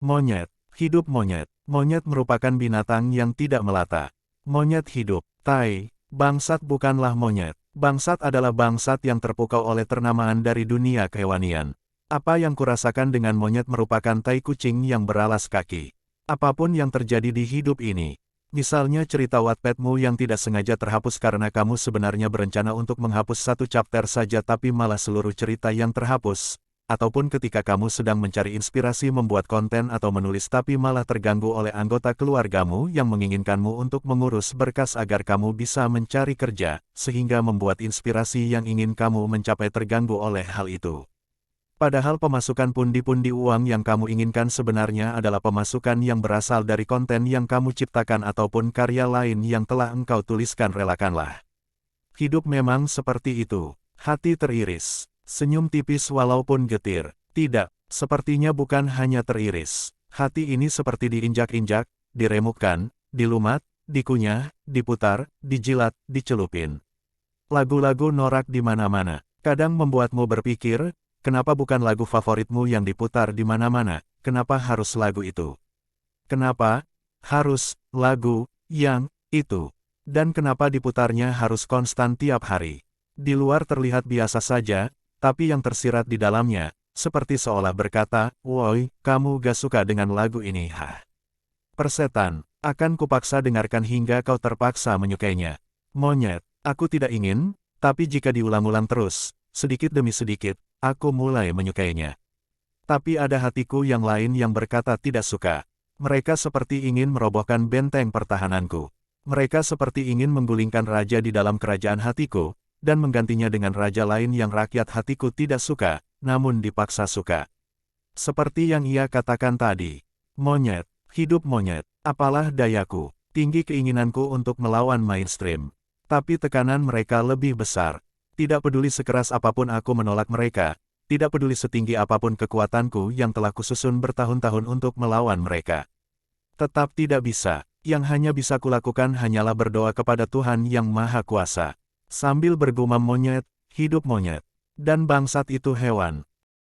Monyet, hidup monyet. Monyet merupakan binatang yang tidak melata. Monyet hidup. Tai, bangsat bukanlah monyet. Bangsat adalah bangsat yang terpukau oleh ternamaan dari dunia kehewanian. Apa yang kurasakan dengan monyet merupakan tai kucing yang beralas kaki. Apapun yang terjadi di hidup ini, misalnya cerita Wattpadmu yang tidak sengaja terhapus karena kamu sebenarnya berencana untuk menghapus satu chapter saja tapi malah seluruh cerita yang terhapus, ataupun ketika kamu sedang mencari inspirasi membuat konten atau menulis tapi malah terganggu oleh anggota keluargamu yang menginginkanmu untuk mengurus berkas agar kamu bisa mencari kerja, sehingga membuat inspirasi yang ingin kamu mencapai terganggu oleh hal itu. Padahal pemasukan pundi-pundi uang yang kamu inginkan sebenarnya adalah pemasukan yang berasal dari konten yang kamu ciptakan ataupun karya lain yang telah engkau tuliskan. Relakanlah. Hidup memang seperti itu. Hati teriris. Senyum tipis walaupun getir. Tidak, sepertinya bukan hanya teriris. Hati ini seperti diinjak-injak, diremukkan, dilumat, dikunyah, diputar, dijilat, dicelupin. Lagu-lagu norak di mana-mana. Kadang membuatmu berpikir, kenapa bukan lagu favoritmu yang diputar di mana-mana? Kenapa harus lagu itu? Kenapa harus lagu yang itu? Dan kenapa diputarnya harus konstan tiap hari? Di luar terlihat biasa saja, tapi yang tersirat di dalamnya, seperti seolah berkata, "Woi, kamu gak suka dengan lagu ini, hah? Persetan, akan kupaksa dengarkan hingga kau terpaksa menyukainya." Monyet, aku tidak ingin, tapi jika diulang-ulang terus, sedikit demi sedikit, aku mulai menyukainya. Tapi ada hatiku yang lain yang berkata tidak suka. Mereka seperti ingin merobohkan benteng pertahananku. Mereka seperti ingin menggulingkan raja di dalam kerajaan hatiku, dan menggantinya dengan raja lain yang rakyat hatiku tidak suka, namun dipaksa suka. Seperti yang ia katakan tadi. Monyet, hidup monyet, apalah dayaku, tinggi keinginanku untuk melawan mainstream. Tapi tekanan mereka lebih besar. Tidak peduli sekeras apapun aku menolak mereka, tidak peduli setinggi apapun kekuatanku yang telah kususun bertahun-tahun untuk melawan mereka. Tetap tidak bisa, yang hanya bisa kulakukan hanyalah berdoa kepada Tuhan yang Maha Kuasa. Sambil bergumam monyet, hidup monyet. Dan bangsat itu hewan.